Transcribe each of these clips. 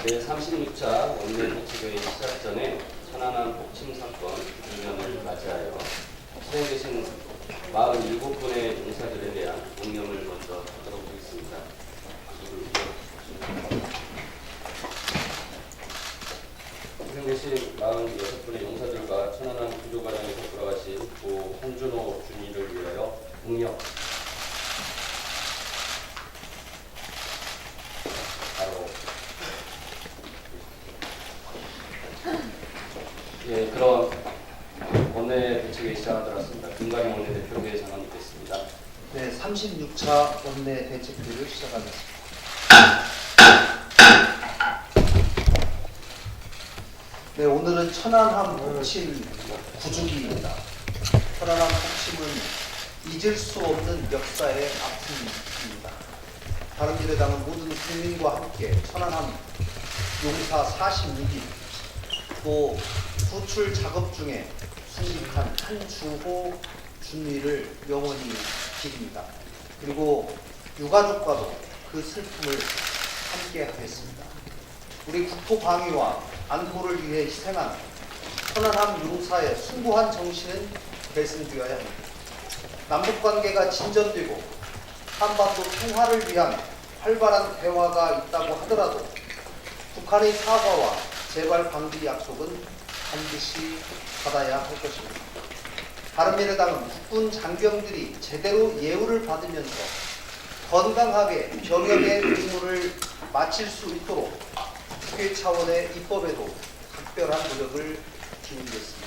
제36차 원내대책회의 시작 전에 천안함 폭침 사건 기념을 맞이하여 수행되신 47분의 용사들에 대한 공념을 먼저 하도록 하겠습니다. 수행되신 46분의 용사들과 천안함 구조 과정에서 돌아가신 고 홍준호 준위를 위하여 공념. 예, 그럼 원내대책회의 시작하도록 하겠습니다. 김가림 원내대표의 장관 묻겠습니다. 네, 36차 원내대책회의를 시작하겠습니다. 네, 오늘은 천안함 폭침 9주기입니다. 천안함 폭침은 잊을 수 없는 역사의 아픔입니다. 바른미래당은 모든 국민과 함께 천안함 용사 46인 또 구출 작업 중에 순직한 한주호 준위를 영원히 기립니다. 그리고 유가족과도 그 슬픔을 함께 하겠습니다. 우리 국토 방위와 안보를 위해 희생한 천안함 용사의 숭고한 정신은 계승되어야 합니다. 남북관계가 진전되고 한반도 평화를 위한 활발한 대화가 있다고 하더라도 북한의 사과와 재발 방지 약속은 반드시 받아야 할 것입니다. 바른미래당은 국군 장병들이 제대로 예우를 받으면서 건강하게 병역의 의무를 마칠 수 있도록 국회 차원의 입법에도 각별한 노력을 기울이겠습니다.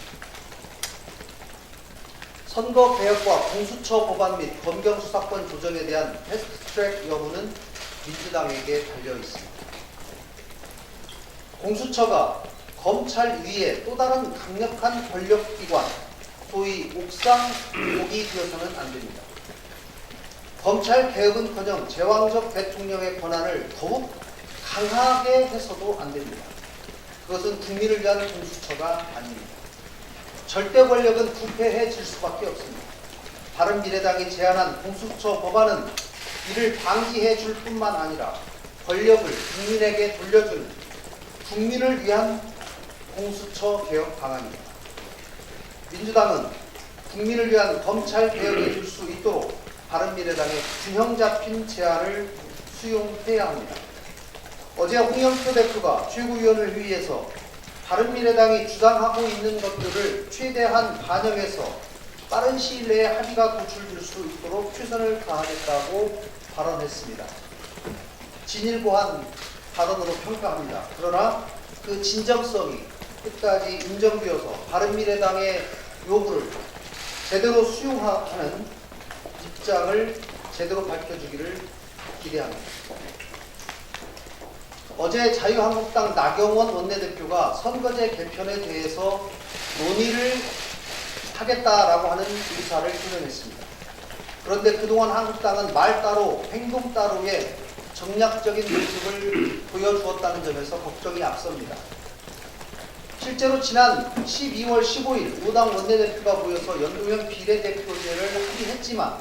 선거개혁과 공수처 법안 및 검경수사권 조정에 대한 패스트트랙 여부는 민주당에게 달려 있습니다. 공수처가 검찰 위에 또 다른 강력한 권력기관, 소위 옥상옥이 되어서는 안 됩니다. 검찰 개혁은커녕 제왕적 대통령의 권한을 더욱 강하게 해서도 안 됩니다. 그것은 국민을 위한 공수처가 아닙니다. 절대 권력은 부패해질 수밖에 없습니다. 바른미래당이 제안한 공수처 법안은 이를 방지해 줄 뿐만 아니라 권력을 국민에게 돌려주는 국민을 위한 공수처 개혁 방안입니다. 민주당은 국민을 위한 검찰 개혁을 줄 수 있도록 바른미래당의 균형 잡힌 제안을 수용해야 합니다. 어제 홍영표 대표가 최고위원을 회의에서 바른미래당이 주장하고 있는 것들을 최대한 반영해서 빠른 시일 내에 합의가 도출될 수 있도록 최선을 다하겠다고 발언했습니다. 진일보한 발언으로 평가합니다. 그러나 그 진정성이 끝까지 인정되어서 바른미래당의 요구를 제대로 수용하는 입장을 제대로 밝혀주기를 기대합니다. 어제 자유한국당 나경원 원내대표가 선거제 개편에 대해서 논의를 하겠다라고 하는 의사를 표명했습니다. 그런데 그동안 한국당은 말 따로 행동 따로의 정략적인 모습을 보여주었다는 점에서 걱정이 앞섭니다. 실제로 지난 12월 15일 5당 원내대표가 모여서 연동형 비례대표제를 합의했지만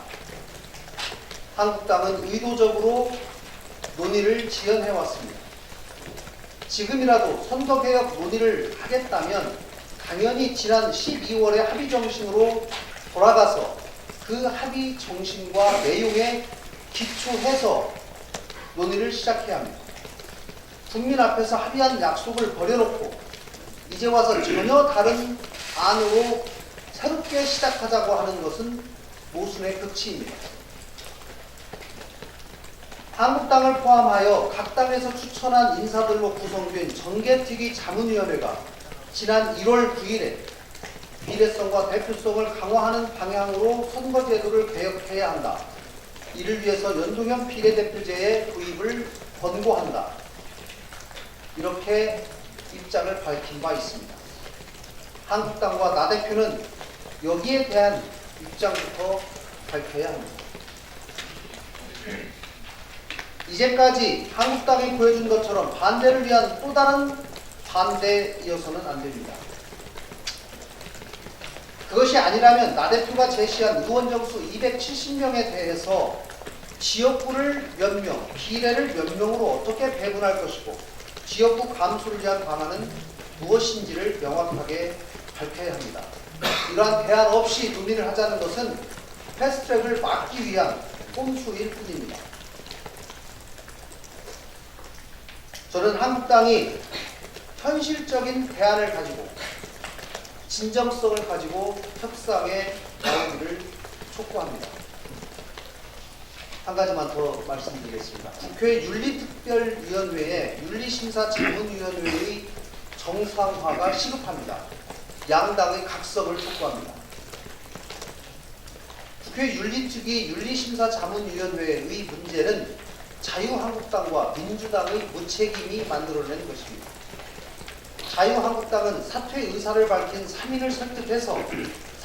한국당은 의도적으로 논의를 지연해왔습니다. 지금이라도 선거개혁 논의를 하겠다면 당연히 지난 12월의 합의 정신으로 돌아가서 그 합의 정신과 내용에 기초해서 논의를 시작해야 합니다. 국민 앞에서 합의한 약속을 버려놓고 이제 와서 전혀 다른 안으로 새롭게 시작하자고 하는 것은 모순의 극치입니다. 한국당을 포함하여 각 당에서 추천한 인사들로 구성된 정개특위 자문위원회가 지난 1월 9일에 비례성과 대표성을 강화하는 방향으로 선거제도를 개혁해야 한다. 이를 위해서 연동형 비례대표제의 도입을 권고한다. 이렇게 입장을 밝힌 바 있습니다. 한국당과 나 대표는 여기에 대한 입장부터 밝혀야 합니다. 이제까지 한국당이 보여준 것처럼 반대를 위한 또 다른 반대이어서는 안 됩니다. 그것이 아니라면 나 대표가 제시한 의원 정수 270명에 대해서 지역구를 몇 명, 비례를 몇 명으로 어떻게 배분할 것이고 지역구 감소를 위한 방안은 무엇인지를 명확하게 밝혀야 합니다. 이러한 대안 없이 논의를 하자는 것은 패스트트랙을 막기 위한 꼼수일 뿐입니다. 저는 한국당이 현실적인 대안을 가지고 진정성을 가지고 협상에 나오기를 촉구합니다. 한 가지만 더 말씀드리겠습니다. 국회 윤리특별위원회에 윤리심사자문위원회의 정상화가 시급합니다. 양당의 각성을 촉구합니다. 국회 윤리특위 윤리심사자문위원회의 문제는 자유한국당과 민주당의 무책임이 만들어낸 것입니다. 자유한국당은 사퇴 의사를 밝힌 3인을 설득해서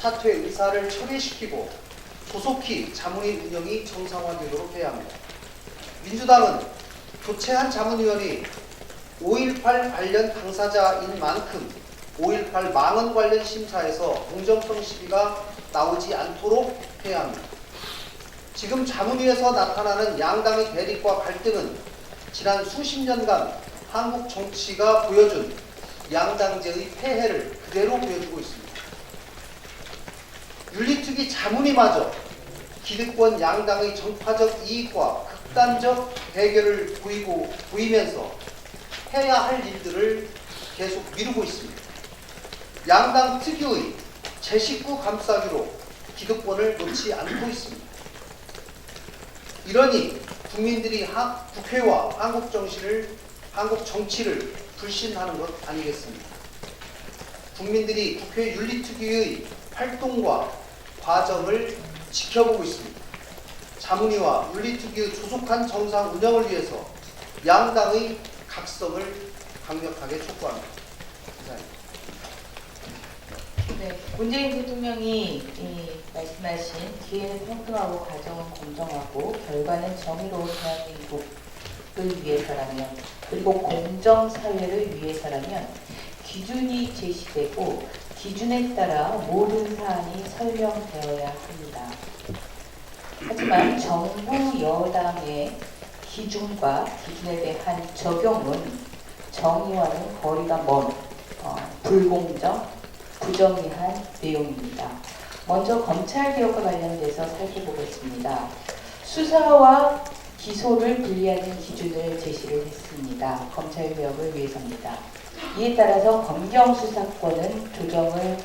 사퇴 의사를 철회시키고 조속히 자문위 운영이 정상화되도록 해야 합니다. 민주당은 교체한 자문위원이 5.18 관련 당사자인 만큼 5.18 망언 관련 심사에서 공정성 시비가 나오지 않도록 해야 합니다. 지금 자문위에서 나타나는 양당의 대립과 갈등은 지난 수십 년간 한국 정치가 보여준 양당제의 폐해를 그대로 보여주고 있습니다. 윤리특위 자문위마저 기득권 양당의 정파적 이익과 극단적 대결을 보이면서 해야 할 일들을 계속 미루고 있습니다. 양당 특유의 제 식구 감싸기로 기득권을 놓지 않고 있습니다. 이러니 국민들이 국회와 한국 정치를 불신하는 것 아니겠습니까? 국민들이 국회 윤리특위의 활동과 과정을 지켜보고 있습니다. 자문위와 윤리특위의 조속한 정상 운영을 위해서 양당의 각성을 강력하게 촉구합니다. 감사합니다. 네, 문재인 대통령이 말씀하신 기회는 평등하고 과정은 공정하고 결과는 정의로운 대한민국을 위해서라면 그리고 공정사회를 위해서라면 기준이 제시되고 기준에 따라 모든 사안이 설명되어야 합니다. 하지만 정부 여당의 기준과 기준에 대한 적용은 정의와는 거리가 먼 불공정, 부정의한 내용입니다. 먼저 검찰개혁과 관련돼서 살펴보겠습니다. 수사와 기소를 분리하는 기준을 제시를 했습니다. 검찰개혁을 위해서입니다. 이에 따라서 검경수사권은 조정을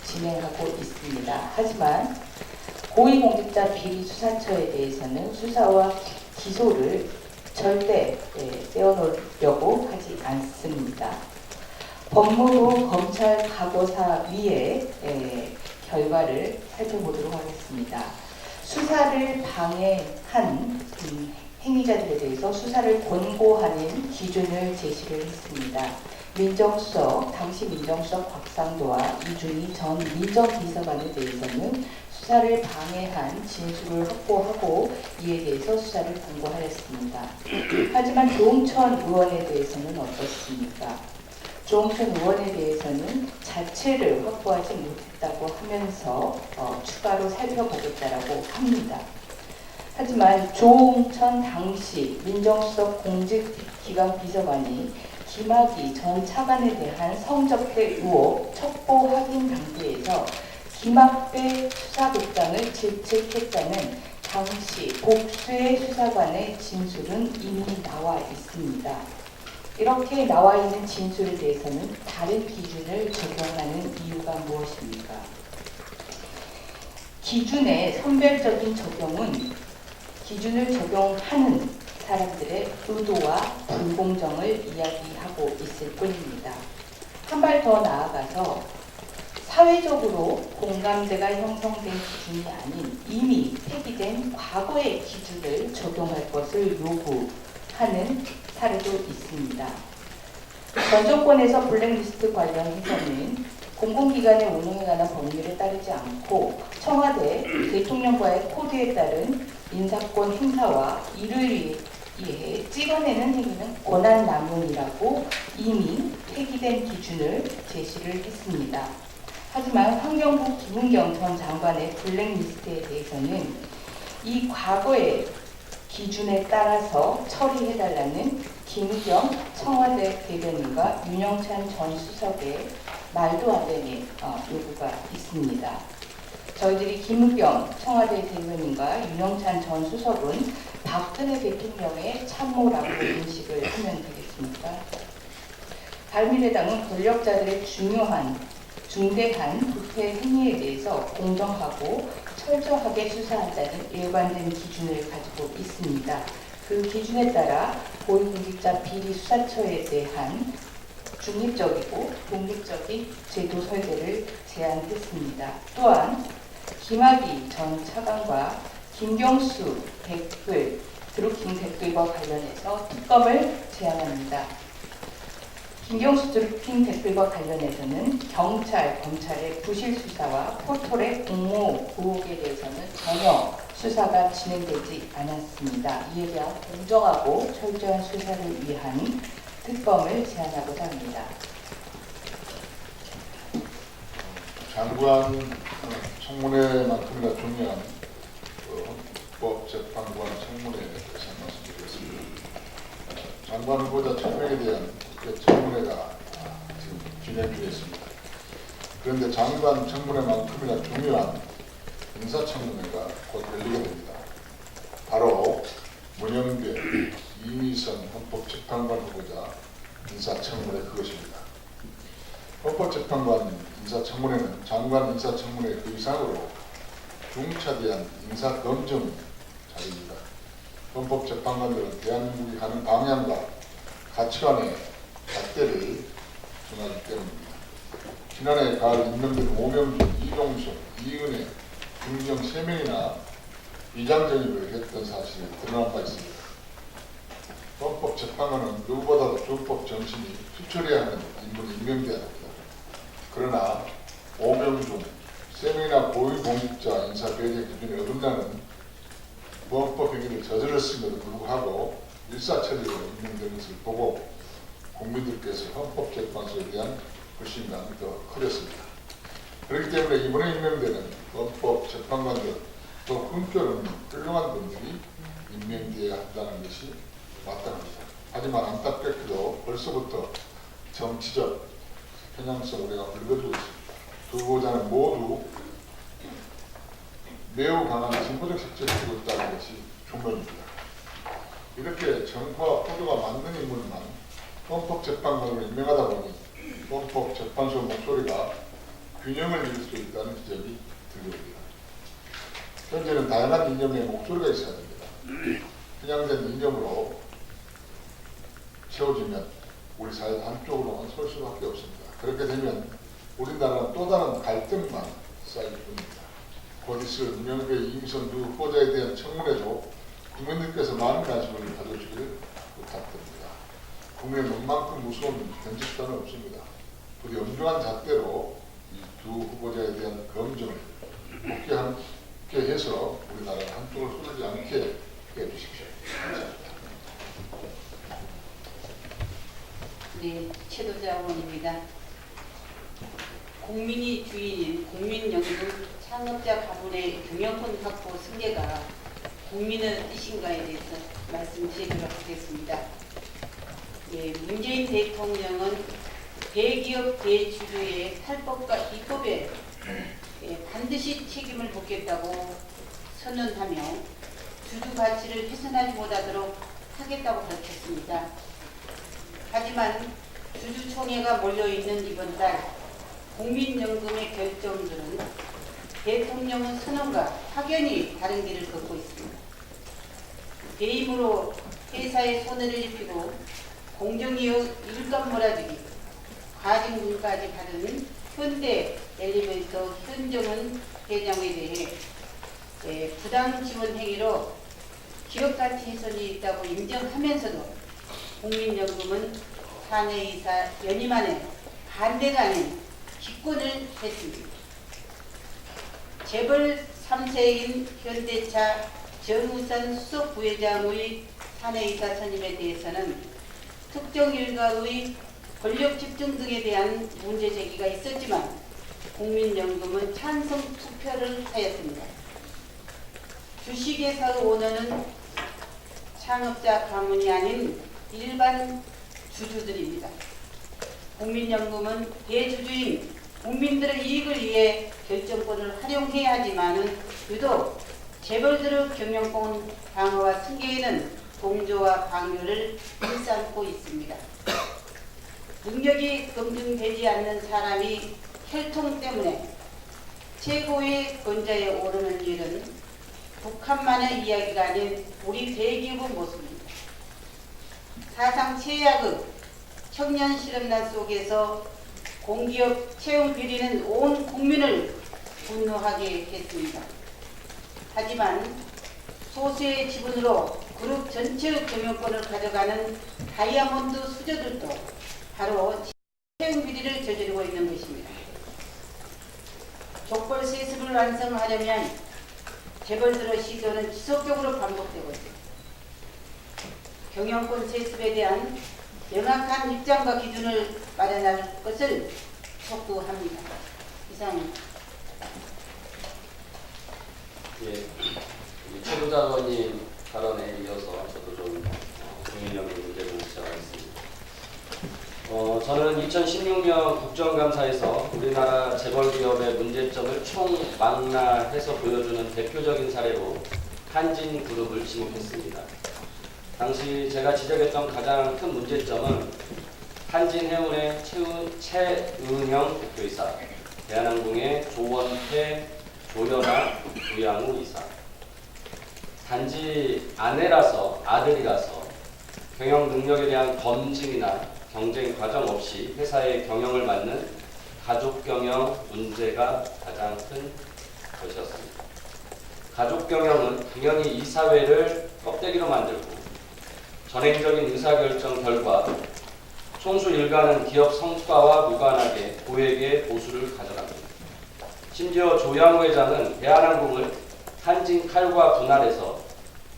진행하고 있습니다. 하지만 고위공직자 비리수사처에 대해서는 수사와 기소를 절대 떼어놓으려고 하지 않습니다. 법무부 검찰 과거사위의 결과를 살펴보도록 하겠습니다. 수사를 방해한 행위자들에 대해서 수사를 권고하는 기준을 제시를 했습니다. 민정수석, 당시 민정수석 곽상도와 이준희 전 민정비서관에 대해서는 수사를 방해한 진술을 확보하고 이에 대해서 수사를 권고하였습니다. 하지만 조응천 의원에 대해서는 어떻습니까? 조응천 의원에 대해서는 자체를 확보하지 못했다고 하면서 추가로 살펴보겠다라고 합니다. 하지만 조응천 당시 민정수석 공직기강 비서관이 김학의 전 차관에 대한 성접대 의혹 첩보 확인 단계에서 김학배 수사국장을 질책했다는 당시 복수의 수사관의 진술은 이미 나와 있습니다. 이렇게 나와 있는 진술에 대해서는 다른 기준을 적용하는 이유가 무엇입니까? 기준의 선별적인 적용은 기준을 적용하는 사람들의 의도와 불공정을 이야기하고 있을 뿐입니다. 한 발 더 나아가서 사회적으로 공감대가 형성된 기준이 아닌 이미 폐기된 과거의 기준을 적용할 것을 요구하는 사례도 있습니다. 전 정권에서 블랙리스트 관련해서는 공공기관의 운영에 관한 법률에 따르지 않고 청와대 대통령과의 코드에 따른 인사권 행사와 이를 위해 찍어내는 행위는 권한남용이라고 이미 폐기된 기준을 제시를 했습니다. 하지만 환경부 김은경 전 장관의 블랙리스트에 대해서는 이 과거의 기준에 따라서 처리해달라는 김의겸 청와대 대변인과 윤영찬 전 수석의 말도 안 되는 요구가 있습니다. 저희들이 김의겸 청와대 대변인과 윤영찬 전 수석은 박근혜 대통령의 참모라고 인식을 하면 되겠습니까? 바른미래당은 권력자들의 중대한 부패 행위에 대해서 공정하고 철저하게 수사하자는 일관된 기준을 가지고 있습니다. 그 기준에 따라 고위공직자 비리 수사처에 대한 중립적이고 독립적인 제도 설계를 제안했습니다. 또한 김학의 전 차관과 김경수 드루킹 댓글과 관련해서 특검을 제안합니다. 김경수 드루킹 댓글과 관련해서는 경찰, 검찰의 부실 수사와 포털의 공모 의혹에 대해서는 전혀 수사가 진행되지 않았습니다. 이에 대한 공정하고 철저한 수사를 위한 특검을 제안하고자 합니다. 장관 청문회만큼이나 중요한 헌법재판관 청문회에 대해서 말씀드리겠습니다. 장관 후보자 1000명에 대한 청문회가 지금 진행 중에 있습니다. 그런데 장관 청문회만큼이나 중요한 인사청문회가 곧 열리게 됩니다. 바로 문영배, 이미선 헌법재판관 후보자 인사청문회 그것입니다. 헌법재판관 인사청문회는 장관 인사청문회 그 이상으로 중차대한 인사검증 자리입니다. 헌법재판관들은 대한민국이 가는 방향과 가치관의 잣대를 정하기 때문입니다. 지난해 가을 임명된 오명준, 이종석, 이은혜, 김경 3명이나 위장전입을 했던 사실이 드러난 바 있습니다. 헌법재판관은 누구보다도 준법 정신이 투철해야 하는 인물이 임명되어야 합니다. 그러나 오명준, 3명이나 고위공직자 인사배제 기준에 어긋나는 부헌법 행위를 저질렀음에도 불구하고 일사천리로 임명된 것을 보고 국민들께서 헌법재판소에 대한 불신감이 더 커졌습니다. 그렇기 때문에 이번에 임명되는 헌법재판관들 또 품격 없는 훌륭한 분들이 임명되어야 한다는 것이 마땅합니다. 하지만 안타깝게도 벌써부터 정치적 편향성 우려가 불거지고 있습니다. 두 후보자는 모두 매우 강한 진보적 색채를 띠고 있다는 것이 중론입니다. 이렇게 정파와 포도가 맞는 인물만 헌법재판관으로 임명하다 보니 헌법재판소 목소리가 균형을 잃을 수 있다는 지적이 들려옵니다. 현재는 다양한 이념의 목소리가 있어야 됩니다. 편향된 이념으로 채워지면 우리 사회 한쪽으로만 설 수밖에 없습니다. 그렇게 되면 우리나라는 또 다른 갈등만 쌓일 뿐입니다. 곧 있을 문영배, 이미선 두 후보자에 대한 청문회도 국민들께서 많은 관심을 가져주기를 부탁드립니다. 국민의 눈만큼 무서운 편집자는 없습니다. 부디 엄중한 잣대로 이 두 후보자에 대한 검증을 함께 해서 우리나라가 한쪽으로 쏠리지 않게 해주십시오. 감사합니다. 네, 최도자 의원입니다. 국민이 주인인 국민연금 창업자 가문의 경영권 확보 승계가 국민의 뜻인가에 대해서 말씀드리도록 하겠습니다. 예, 문재인 대통령은 대기업 대주주의 탈법과 입법에 반드시 책임을 묻겠다고 선언하며 주주 가치를 훼손하지 못하도록 하겠다고 밝혔습니다. 하지만 주주총회가 몰려있는 이번 달 국민연금의 결정들은 대통령의 선언과 확연히 다른 길을 걷고 있습니다. 배임으로 회사에 손해를 입히고 공정위의 일감 몰아주기, 과징금까지 받은 현대 엘리베이터 현정은 회장에 대해 부당 지원 행위로 기업 가치 훼손이 있다고 인정하면서도 국민연금은 사내이사 연임안에 반대가 아닌 기권을 했습니다. 재벌 3세인 현대차 정우선 수석 부회장의 사내이사 선임에 대해서는 특정 일가의 권력 집중 등에 대한 문제 제기가 있었지만 국민연금은 찬성 투표를 하였습니다. 주식회사의 오너는 창업자 가문이 아닌 일반 주주들입니다. 국민연금은 대주주인 국민들의 이익을 위해 결정권을 활용해야 하지만은 유독 재벌들의 경영권 방어와 승계에는 동조와 강요를 일삼고 있습니다. 능력이 검증되지 않는 사람이 혈통 때문에 최고의 권좌에 오르는 일은 북한만의 이야기가 아닌 우리 대기업의 모습입니다. 사상 최악의 청년 실업난 속에서 공기업 채용 비리는 온 국민을 분노하게 했습니다. 하지만 소수의 지분으로 그룹 전체의 경영권을 가져가는 다이아몬드 수저들도 바로 채용 비리를 저지르고 있는 것입니다. 족벌 세습을 완성하려면 재벌들의 시도는 지속적으로 반복되고 있습니다. 경영권 세습에 대한 명확한 입장과 기준을 마련할 것을 촉구합니다. 이상입니다. 예, 최부장관님 발언에 이어서 저도 좀 국민연금 문제를 시작하겠습니다. 저는 2016년 국정감사에서 우리나라 재벌기업의 문제점을 총망라해서 보여주는 대표적인 사례로 한진그룹을 지목했습니다. 당시 제가 지적했던 가장 큰 문제점은 한진해운의 최은영 대표이사, 대한항공의 조원태, 조연아, 조양우 이사. 단지 아내라서, 아들이라서 경영 능력에 대한 검증이나 경쟁 과정 없이 회사의 경영을 맡는 가족 경영 문제가 가장 큰 것이었습니다. 가족 경영은 당연히 이사회를 껍데기로 만들고 전행적인 의사결정 결과 총수 일가는 기업 성과와 무관하게 고액의 보수를 가져갑니다. 심지어 조양호 회장은 대한항공을 한진 칼과 분할해서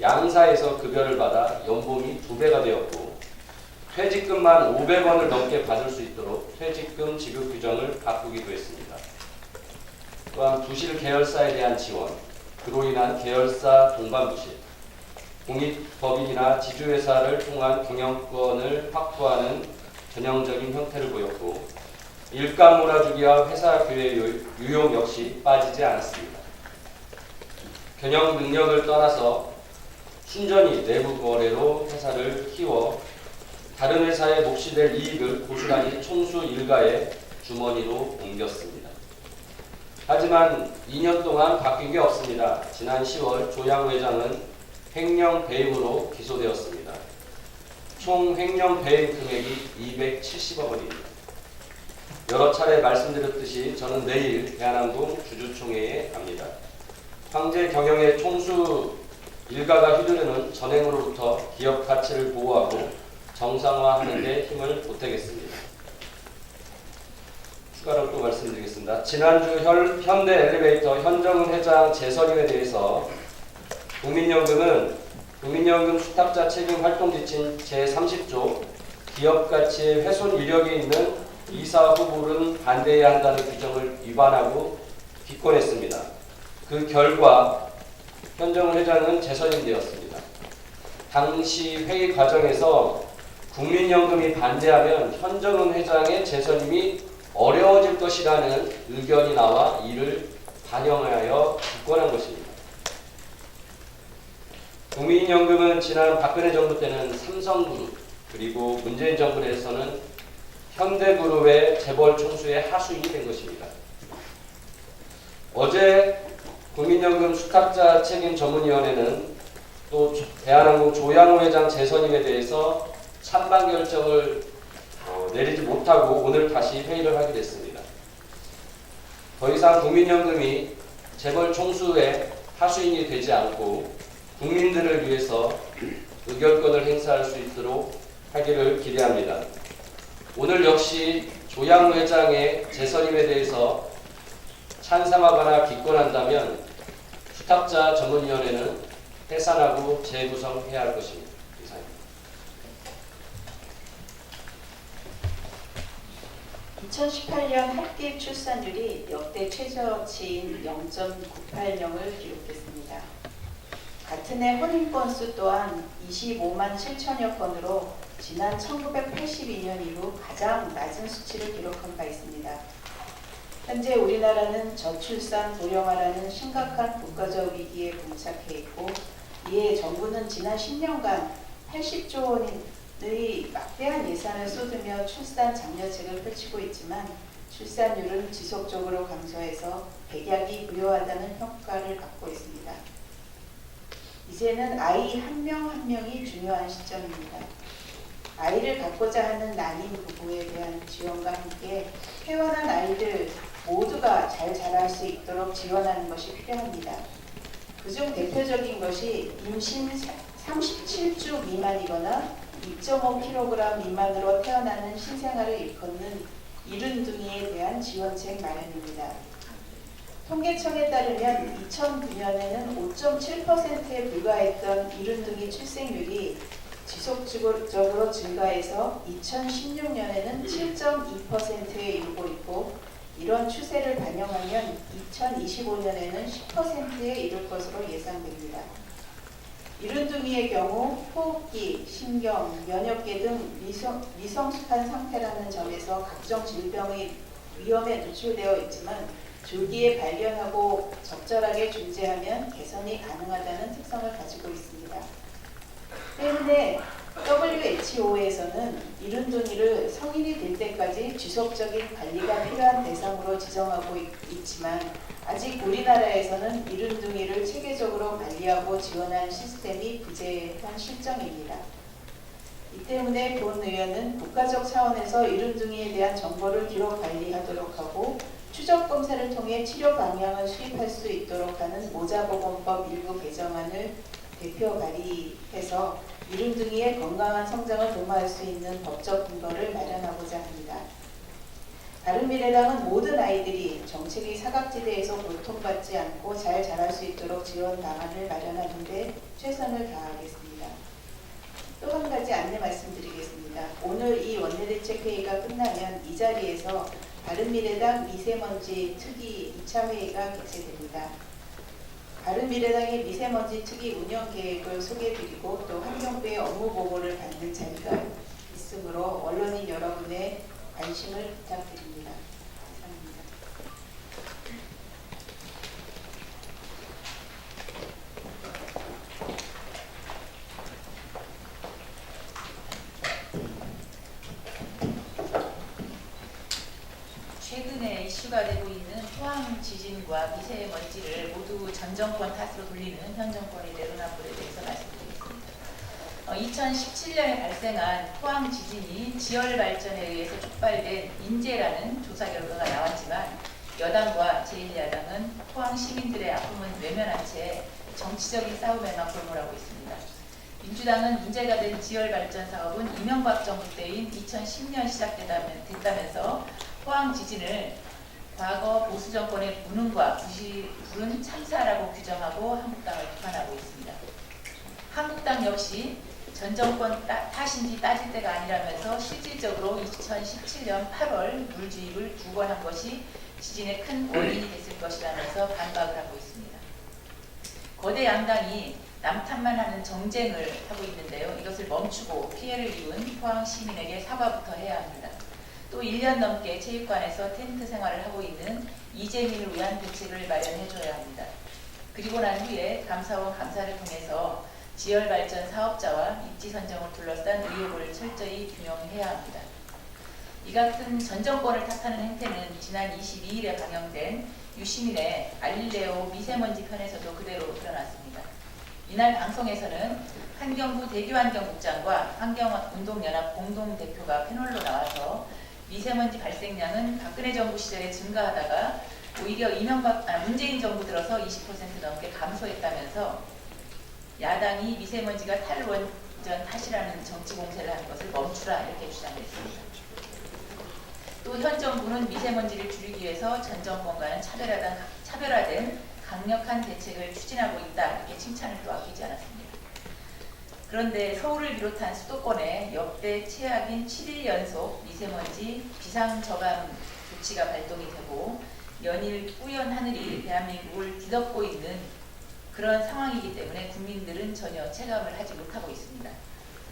양사에서 급여를 받아 연봉이 2배가 되었고 퇴직금만 500원을 넘게 받을 수 있도록 퇴직금 지급 규정을 바꾸기도 했습니다. 또한 부실 계열사에 대한 지원, 그로 인한 계열사 동반부실, 공익법인이나 지주회사를 통한 경영권을 확보하는 전형적인 형태를 보였고 일감 몰아주기와 회사 교회 유용 역시 빠지지 않았습니다. 경영 능력을 떠나서 순전히 내부 거래로 회사를 키워 다른 회사의 몫이 될 이익을 고스란히 총수 일가의 주머니로 옮겼습니다. 하지만 2년 동안 바뀐 게 없습니다. 지난 10월 조양호 회장은 횡령 배임으로 기소되었습니다. 총 횡령 배임 금액이 270억 원입니다. 여러 차례 말씀드렸듯이 저는 내일 대한항공 주주총회에 갑니다. 황제 경영의 총수 일가가 휘두르는 전횡으로부터 기업 가치를 보호하고 정상화하는 데 힘을 보태겠습니다. 추가로 또 말씀드리겠습니다. 지난주 현대엘리베이터 현정은 회장 재선임에 대해서 국민연금은 국민연금 수탁자 책임 활동 지침 제30조 기업 가치의 훼손 이력이 있는 이사 후보는 반대해야 한다는 규정을 위반하고 기권했습니다. 그 결과 현정은 회장은 재선임되었습니다. 당시 회의 과정에서 국민연금이 반대하면 현정은 회장의 재선임이 어려워질 것이라는 의견이 나와 이를 반영하여 기권한 것입니다. 국민연금은 지난 박근혜 정부 때는 삼성그룹 그리고 문재인 정부 내에서는 현대그룹의 재벌 총수의 하수인이 된 것입니다. 어제 국민연금 수탁자 책임 전문위원회는 또 대한항공 조양호 회장 재선임에 대해서 찬반 결정을 내리지 못하고 오늘 다시 회의를 하게 됐습니다. 더 이상 국민연금이 재벌 총수의 하수인이 되지 않고 국민들을 위해서 의결권을 행사할 수 있도록 하기를 기대합니다. 오늘 역시 조양 회장의 재선임에 대해서 찬성하거나 기권한다면 수탁자 전문위원회는 해산하고 재구성해야 할 것입니다. 이상입니다. 2018년 합계 출산율이 역대 최저치인 0.98명을 기록했습니다. 같은 해 혼인 건수 또한 25만 7천여 건으로 지난 1982년 이후 가장 낮은 수치를 기록한 바 있습니다. 현재 우리나라는 저출산 고령화라는 심각한 국가적 위기에 봉착해 있고, 이에 정부는 지난 10년간 80조 원의 막대한 예산을 쏟으며 출산 장려책을 펼치고 있지만 출산율은 지속적으로 감소해서 백약이 부여하다는 평가를 받고 있습니다. 이제는 아이 한 명 한 명이 중요한 시점입니다. 아이를 갖고자 하는 난임 부부에 대한 지원과 함께 태어난 아이들 모두가 잘 자랄 수 있도록 지원하는 것이 필요합니다. 그중 대표적인 것이 임신 37주 미만이거나 2.5kg 미만으로 태어나는 신생아를 일컫는 이른둥이에 대한 지원책 마련입니다. 통계청에 따르면 2009년에는 5.7%에 불과했던 이른둥이 출생률이 지속적으로 증가해서 2016년에는 7.2%에 이르고 있고, 이런 추세를 반영하면 2025년에는 10%에 이를 것으로 예상됩니다. 이른둥이의 경우 호흡기, 신경, 면역계 등 미성숙한 상태라는 점에서 각종 질병의 위험에 노출되어 있지만 조기에 발견하고 적절하게 중재하면 개선이 가능하다는 특성을 가지고 있습니다. 때문에 WHO에서는 이른둥이를 성인이 될 때까지 지속적인 관리가 필요한 대상으로 지정하고 있지만 아직 우리나라에서는 이른둥이를 체계적으로 관리하고 지원하는 시스템이 부재한 실정입니다. 이 때문에 본 의원은 국가적 차원에서 이른둥이에 대한 정보를 기록 관리하도록 하고 추적 검사를 통해 치료 방향을 수립할 수 있도록 하는 모자보건법 일부 개정안을 대표 발의해서 이른둥이의 건강한 성장을 도모할 수 있는 법적 근거를 마련하고자 합니다. 바른미래당은 모든 아이들이 정책의 사각지대에서 고통받지 않고 잘 자랄 수 있도록 지원 방안을 마련하는 데 최선을 다하겠습니다. 또 한 가지 안내 말씀드리겠습니다. 오늘 이 원내대책회의가 끝나면 이 자리에서 바른미래당 미세먼지 특위 2차 회의가 개최됩니다. 바른미래당의 미세먼지 특위 운영 계획을 소개해드리고 또 환경부의 업무 보고를 받는 자리가 있으므로 언론인 여러분의 관심을 부탁드립니다. 감사합니다. 최근에 이슈가 되고 있는 포항 지진과 미세먼지를 모두 전 정권 탓으로 돌리는 현 정권의 내로남불에 대해서 말씀드리겠습니다. 2017년에 발생한 포항 지진이 지열 발전에 의해서 촉발된 인재라는 조사 결과가 나왔지만 여당과 제1야당은 포항 시민들의 아픔은 외면한 채 정치적인 싸움에만 골몰하고 있습니다. 민주당은 문제가 된 지열 발전 사업은 이명박 정부 때인 2010년 시작됐다면서 포항 지진을 과거 보수 정권의 무능과 불운 참사라고 규정하고 한국당을 비판하고 있습니다. 한국당 역시 전 정권 탓인지 따질 때가 아니라면서 실질적으로 2017년 8월 물주입을 2번 한 것이 지진의 큰 원인이 됐을 것이라면서 반박을 하고 있습니다. 거대 양당이 남탓만 하는 정쟁을 하고 있는데요. 이것을 멈추고 피해를 입은 포항 시민에게 사과부터 해야 합니다. 또 1년 넘게 체육관에서 텐트 생활을 하고 있는 이재민을 위한 대책을 마련해줘야 합니다. 그리고 난 후에 감사원 감사를 통해서 지열발전 사업자와 입지 선정을 둘러싼 의혹을 철저히 규명해야 합니다. 이 같은 전 정권을 탓하는 행태는 지난 22일에 방영된 유시민의 알릴레오 미세먼지 편에서도 그대로 드러났습니다. 이날 방송에서는 환경부 대교환경국장과 환경운동연합 공동대표가 패널로 나와서 미세먼지 발생량은 박근혜 정부 시절에 증가하다가 오히려 문재인 정부 들어서 20% 넘게 감소했다면서 야당이 미세먼지가 탈원전 탓이라는 정치 공세를 하는 것을 멈추라 이렇게 주장했습니다. 또 현 정부는 미세먼지를 줄이기 위해서 전 정권과는 차별화된 강력한 대책을 추진하고 있다. 이렇게 칭찬을 또 아끼지 않았습니다. 그런데 서울을 비롯한 수도권에 역대 최악인 7일 연속 미세먼지 비상저감 조치가 발동이 되고 연일 뿌연 하늘이 대한민국을 뒤덮고 있는 그런 상황이기 때문에 국민들은 전혀 체감을 하지 못하고 있습니다.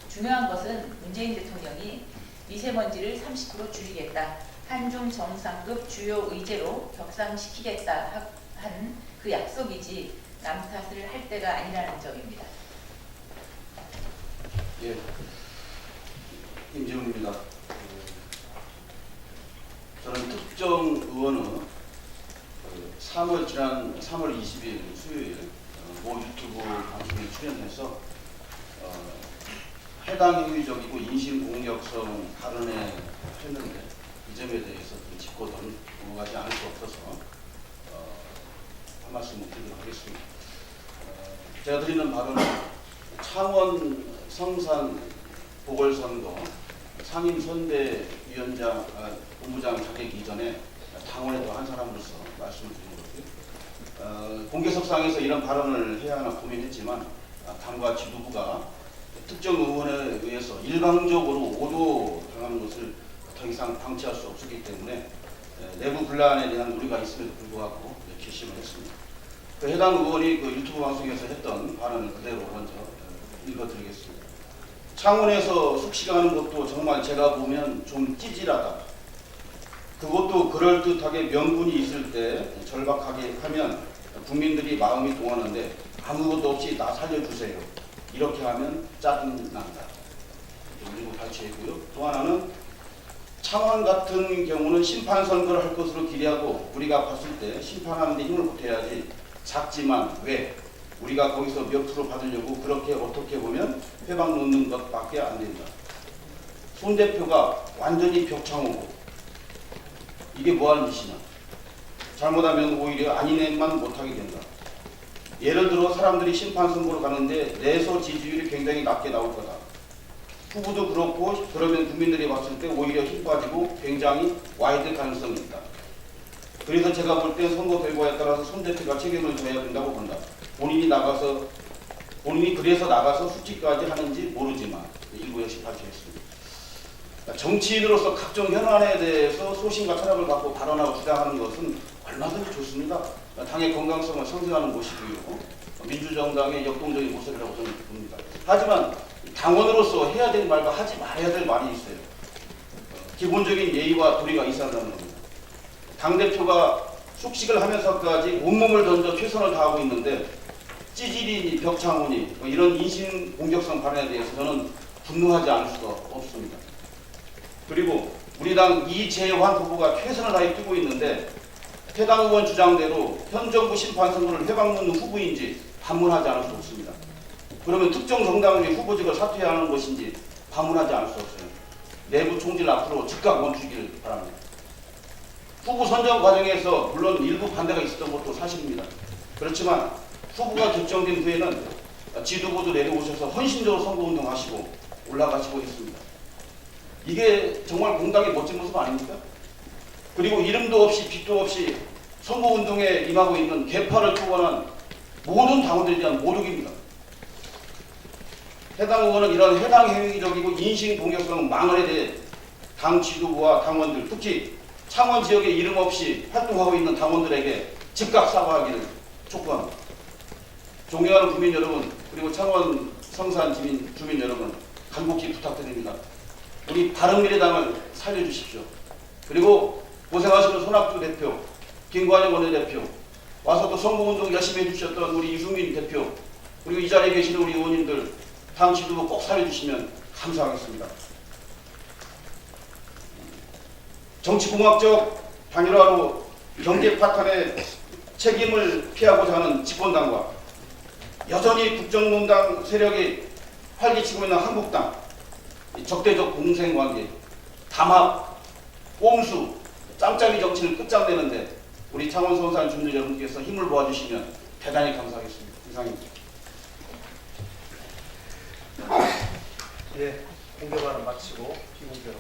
중요한 것은 문재인 대통령이 미세먼지를 30% 줄이겠다, 한중 정상급 주요 의제로 격상시키겠다 한 그 약속이지 남 탓을 할 때가 아니라는 점입니다. 예, 임재훈입니다. 저는 특정 의원은 지난 3월 20일 수요일 모 유튜브 방송에 출연해서 해당 행위적이고 인신공격성 발언에 했는데 이 점에 대해서 짚고는 넘어가지 않을 수 없어서 한 말씀 드리도록 하겠습니다. 제가 드리는 발언은 창원 성산 보궐선거 상임선대위원장 본부장 자격 이전에 당원의 한 사람으로서 말씀을 드리는 거고요. 공개석상에서 이런 발언을 해야 하나 고민했지만 당과 지도부가 특정 의원에 의해서 일방적으로 오도당하는 것을 더 이상 방치할 수 없었기 때문에 내부 분란에 대한 우려가 있음에도 불구하고 결심을 했습니다. 그 해당 의원이 그 유튜브 방송에서 했던 발언을 그대로 먼저 읽어드리겠습니다. 창원에서 숙식하는 것도 정말 제가 보면 좀 찌질하다. 그것도 그럴듯하게 명분이 있을 때 절박하게 하면 국민들이 마음이 동하는데 아무것도 없이 나 살려주세요. 이렇게 하면 짜증난다. 일부 발췌했고요. 또 하나는 창원 같은 경우는 심판 선거를 할 것으로 기대하고 우리가 봤을 때 심판하는 데 힘을 보태야지 작지만 왜 우리가 거기서 몇 프로 받으려고 그렇게 어떻게 보면 회방 놓는 것밖에 안 된다. 손 대표가 완전히 벽창호고 이게 뭐하는 짓이냐. 잘못하면 오히려 아닌 애만 못하게 된다. 예를 들어 사람들이 심판 선거로 가는데 내서 지지율이 굉장히 낮게 나올 거다. 후보도 그렇고 그러면 국민들이 봤을 때 오히려 힘 빠지고 굉장히 와야 될 가능성이 있다. 그래서 제가 볼 때 선거 결과에 따라서 손 대표가 책임을 져야 된다고 본다. 본인이 그래서 나가서 숙직까지 하는지 모르지만 일부 역시 발표했습니다. 정치인으로서 각종 현안에 대해서 소신과 철학을 갖고 발언하고 주장하는 것은 얼마든지 좋습니다. 당의 건강성을 상승하는 것이고요. 민주정당의 역동적인 모습이라고 저는 봅니다. 하지만 당원으로서 해야 될 말과 하지 말아야 될 말이 있어요. 기본적인 예의와 도리가 있어야 한다는 겁니다. 당대표가 숙식을 하면서까지 온몸을 던져 최선을 다하고 있는데 찌질이니 벽창호니 이런 인신공격성 발언에 대해서 저는 분노하지 않을 수가 없습니다. 그리고 우리 당 이재환 후보가 최선을 다해 뛰고 있는데 해당 의원 주장대로 현 정부 심판 선거를 회방놓는 후보인지 반문하지 않을 수 없습니다. 그러면 특정 정당의 후보직을 사퇴해야 하는 것인지 반문하지 않을 수 없어요. 내부 총질 앞으로 즉각 멈추기를 바랍니다. 후보 선정 과정에서 물론 일부 반대가 있었던 것도 사실입니다. 그렇지만 후보가 결정된 후에는 지도부도 내려오셔서 헌신적으로 선거운동하시고 올라가시고 했습니다. 이게 정말 공당의 멋진 모습 아닙니까? 그리고 이름도 없이 빛도 없이 선거운동에 임하고 있는 개파를 초월한 모든 당원들에 대한 모욕입니다. 해당 의원은 이런 해당 행위적이고 인신공격성 망언에 대해 당 지도부와 당원들, 특히 창원 지역에 이름 없이 활동하고 있는 당원들에게 즉각 사과하기를 촉구합니다. 존경하는 국민 여러분, 그리고 창원 성산 주민 여러분, 간곡히 부탁드립니다. 우리 바른미래당을 살려주십시오. 그리고 고생하시는 손학규 대표, 김관영 원내대표, 와서 또 선거운동 열심히 해주셨던 우리 이수민 대표, 그리고 이 자리에 계시는 우리 의원님들, 당 지도부 꼭 살려주시면 감사하겠습니다. 정치공학적 단일화로 경제 파탄의 책임을 피하고자 하는 집권당과 여전히 국정농단 세력이 활기치고 있는 한국당, 적대적 공생관계, 담합, 꼼수, 짬짬이 정치를 끝장내는데 우리 창원 성산 주민 여러분께서 힘을 모아주시면 대단히 감사하겠습니다. 이상입니다. 예, 공개 발언 마치고 비공개로.